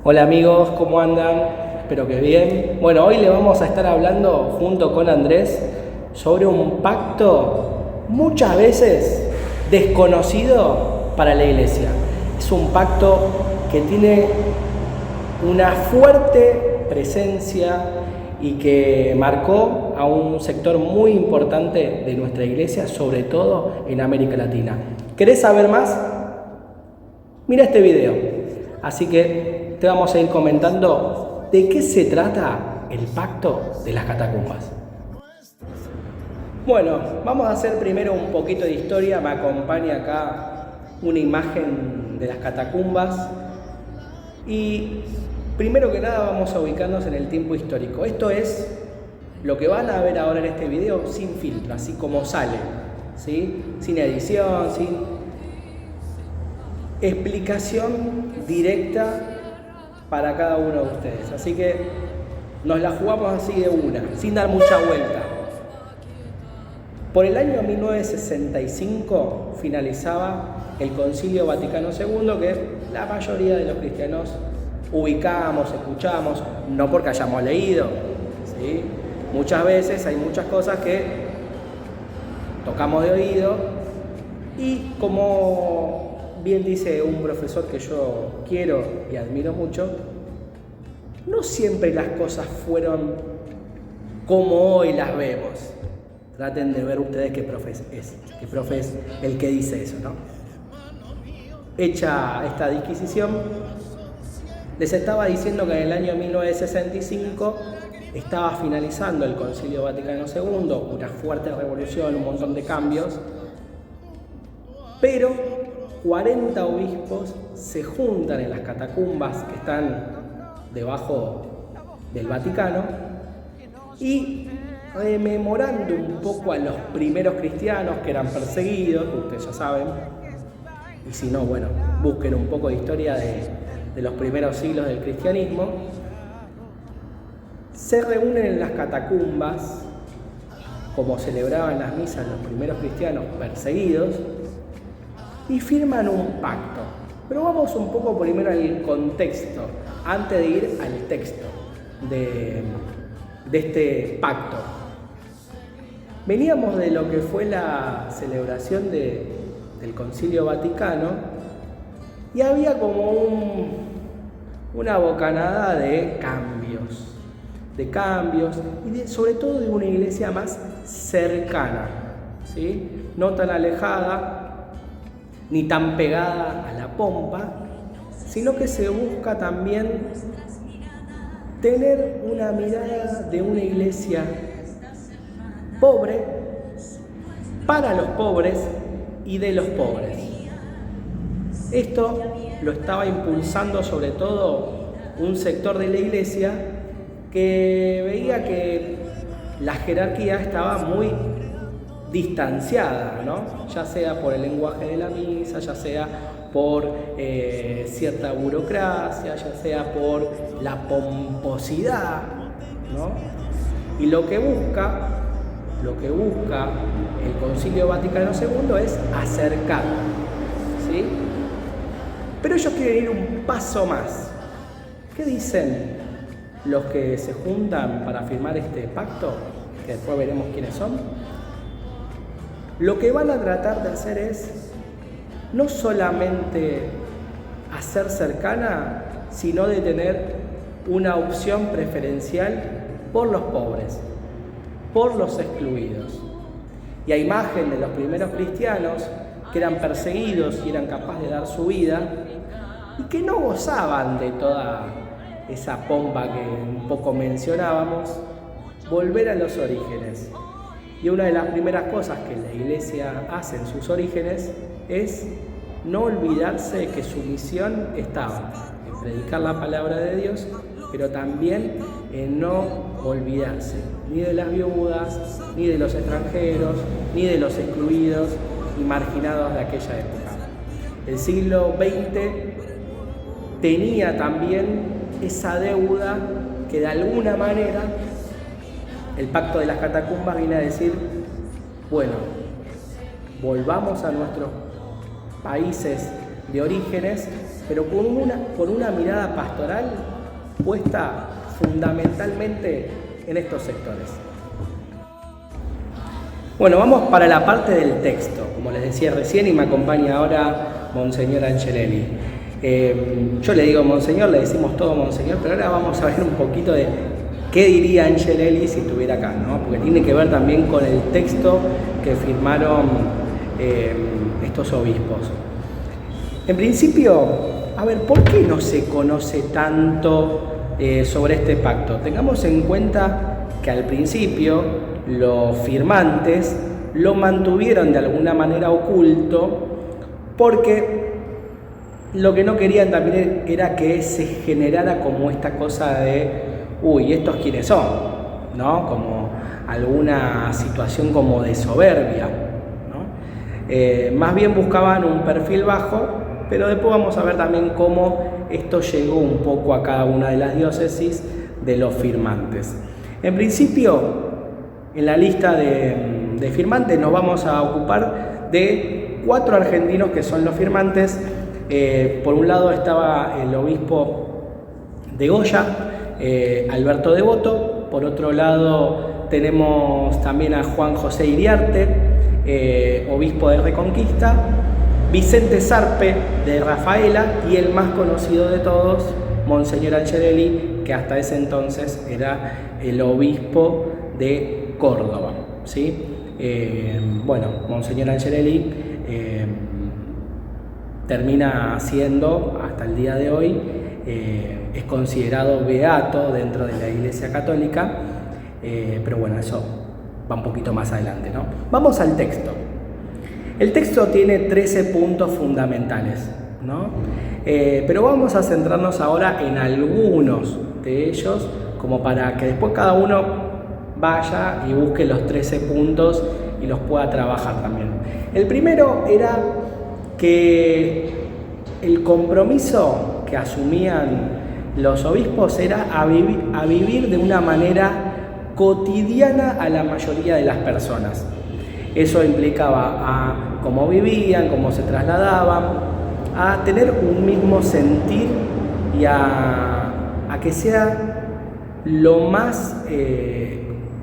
Hola amigos, ¿cómo andan? Espero que bien. Bueno, hoy le vamos a estar hablando junto con Andrés sobre un pacto muchas veces desconocido para la iglesia. Es un pacto que tiene una fuerte presencia y que marcó a un sector muy importante de nuestra iglesia, sobre todo en América Latina. ¿Querés saber más? Mira este video. Así que te vamos a ir comentando de qué se trata el pacto de las catacumbas. Bueno, vamos a hacer primero un poquito de historia. Me acompaña acá una imagen de las catacumbas. Y primero que nada vamos a ubicarnos en el tiempo histórico. Esto es lo que van a ver ahora en este video sin filtro, así como sale, ¿sí? Sin edición, sin explicación directa para cada uno de ustedes. Así que nos la jugamos así de una, sin dar mucha vuelta. Por el año 1965 finalizaba el Concilio Vaticano II, que la mayoría de los cristianos ubicamos, escuchamos, no porque hayamos leído, ¿sí? Muchas veces hay muchas cosas que tocamos de oído y como bien dice un profesor que yo quiero y admiro mucho, no siempre las cosas fueron como hoy las vemos. Traten de ver ustedes qué profe es el que dice eso, ¿no? Hecha esta disquisición, les estaba diciendo que en el año 1965 estaba finalizando el Concilio Vaticano II, una fuerte revolución, un montón de cambios, pero 40 obispos se juntan en las catacumbas que están debajo del Vaticano y rememorando un poco a los primeros cristianos que eran perseguidos, ustedes ya saben, y si no, bueno, busquen un poco de historia de los primeros siglos del cristianismo, se reúnen en las catacumbas, como celebraban las misas los primeros cristianos perseguidos, y firman un pacto. Pero vamos un poco primero al contexto, antes de ir al texto de este pacto. Veníamos de lo que fue la celebración del Concilio Vaticano y había como una bocanada de cambios y sobre todo de una iglesia más cercana, ¿sí? No tan alejada ni tan pegada a la pompa, sino que se busca también tener una mirada de una iglesia pobre, para los pobres y de los pobres. Esto lo estaba impulsando sobre todo un sector de la iglesia que veía que la jerarquía estaba muy distanciada, ¿no? Ya sea por el lenguaje de la misa, ya sea por cierta burocracia, ya sea por la pomposidad, ¿no? Y lo que busca el Concilio Vaticano II es acercar, ¿sí? Pero ellos quieren ir un paso más. ¿Qué dicen los que se juntan para firmar este pacto? Que después veremos quiénes son. Lo que van a tratar de hacer es no solamente hacer cercana, sino de tener una opción preferencial por los pobres, por los excluidos. Y a imagen de los primeros cristianos que eran perseguidos y eran capaces de dar su vida y que no gozaban de toda esa pompa que un poco mencionábamos, volver a los orígenes. Y una de las primeras cosas que la iglesia hace en sus orígenes es no olvidarse de que su misión estaba en predicar la palabra de Dios, pero también en no olvidarse ni de las viudas, ni de los extranjeros, ni de los excluidos y marginados de aquella época. El siglo XX tenía también esa deuda que de alguna manera el pacto de las catacumbas viene a decir, bueno, volvamos a nuestros países de orígenes pero con una mirada pastoral puesta fundamentalmente en estos sectores. Bueno, vamos para la parte del texto, como les decía recién, y me acompaña ahora Monseñor Angelelli. Yo le digo Monseñor, le decimos todo Monseñor, pero ahora vamos a ver un poquito de qué diría Angelelli si estuviera acá, ¿no? Porque tiene que ver también con el texto que firmaron estos obispos. En principio, a ver, ¿por qué no se conoce tanto sobre este pacto? Tengamos en cuenta que al principio los firmantes lo mantuvieron de alguna manera oculto porque lo que no querían también era que se generara como esta cosa de uy, ¿estos quiénes son? ¿No? Como alguna situación como de soberbia, ¿no? Más bien buscaban un perfil bajo, pero después vamos a ver también cómo esto llegó un poco a cada una de las diócesis de los firmantes. En principio, en la lista de firmantes nos vamos a ocupar de 4 argentinos que son los firmantes. Por un lado estaba el obispo de Goya, Alberto Devoto. Por otro lado tenemos también a Juan José Iriarte, obispo de Reconquista, Vicente Sarpe de Rafaela y el más conocido de todos, Monseñor Angelelli, que hasta ese entonces era el obispo de Córdoba, ¿sí? Bueno, Monseñor Angelelli termina siendo, hasta el día de hoy, es considerado beato dentro de la Iglesia Católica, pero bueno, eso va un poquito más adelante, ¿no? Vamos al texto. El texto tiene 13 puntos fundamentales, ¿no? Pero vamos a centrarnos ahora en algunos de ellos, como para que después cada uno vaya y busque los 13 puntos y los pueda trabajar también. El primero era que el compromiso que asumían los obispos era a vivir de una manera cotidiana a la mayoría de las personas. Eso implicaba a cómo vivían, cómo se trasladaban, a tener un mismo sentir y a que sea lo más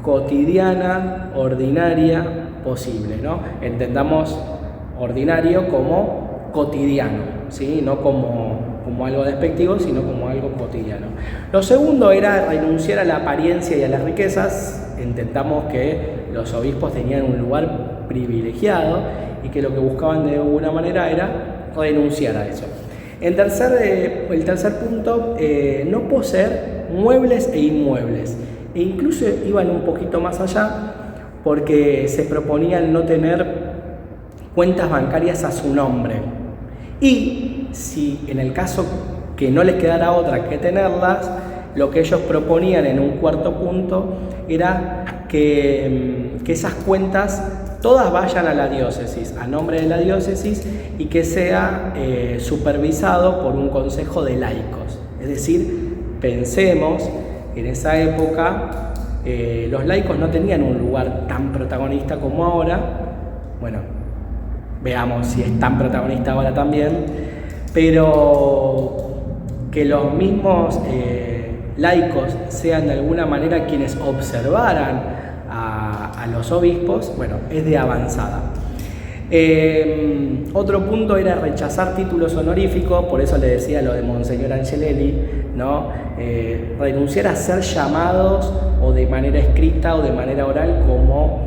cotidiana, ordinaria posible, ¿no? Entendamos ordinario como cotidiano, ¿sí? No como algo despectivo, sino como algo cotidiano. Lo segundo era renunciar a la apariencia y a las riquezas. Entendamos que los obispos tenían un lugar privilegiado y que lo que buscaban de alguna manera era renunciar a eso. El tercer punto, no poseer muebles e inmuebles. E incluso iban un poquito más allá porque se proponían no tener cuentas bancarias a su nombre. Y si en el caso que no les quedara otra que tenerlas, lo que ellos proponían en un cuarto punto era que esas cuentas todas vayan a la diócesis, a nombre de la diócesis, y que sea supervisado por un consejo de laicos. Es decir, pensemos, en esa época los laicos no tenían un lugar tan protagonista como ahora. Bueno, veamos si es tan protagonista ahora también, pero que los mismos laicos sean de alguna manera quienes observaran a los obispos, bueno, es de avanzada. Otro punto era rechazar títulos honoríficos, por eso le decía lo de Monseñor Angelelli, ¿no? Renunciar a ser llamados o de manera escrita o de manera oral como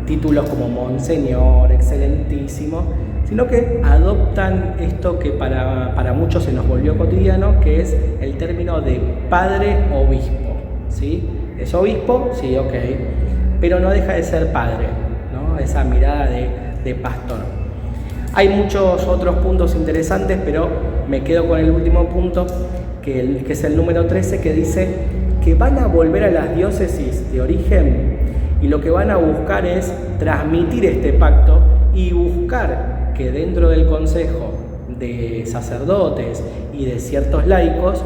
títulos como Monseñor, Excelentísimo, sino que adoptan esto que para muchos se nos volvió cotidiano, que es el término de padre obispo, ¿sí? ¿Es obispo? Sí, ok, pero no deja de ser padre, ¿no? Esa mirada de pastor. Hay muchos otros puntos interesantes, pero me quedo con el último punto, que es el número 13, que dice que van a volver a las diócesis de origen y lo que van a buscar es transmitir este pacto y buscar que dentro del consejo de sacerdotes y de ciertos laicos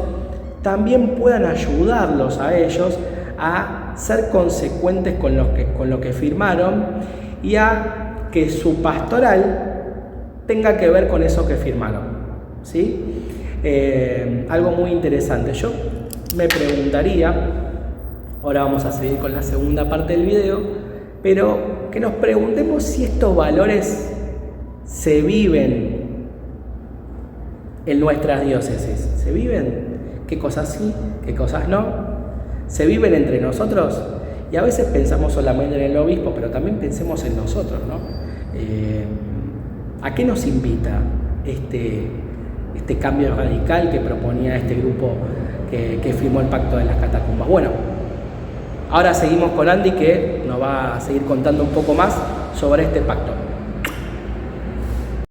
también puedan ayudarlos a ellos a ser consecuentes con lo que firmaron y a que su pastoral tenga que ver con eso que firmaron, ¿sí? Algo muy interesante. Yo me preguntaría, ahora vamos a seguir con la segunda parte del video, pero que nos preguntemos si estos valores se viven en nuestras diócesis. ¿Se viven? ¿Qué cosas sí? ¿Qué cosas no? ¿Se viven entre nosotros? Y a veces pensamos solamente en el obispo, pero también pensemos en nosotros, ¿no? ¿A qué nos invita este cambio radical que proponía este grupo que firmó el Pacto de las Catacumbas? Bueno, ahora seguimos con Andy, que nos va a seguir contando un poco más sobre este pacto.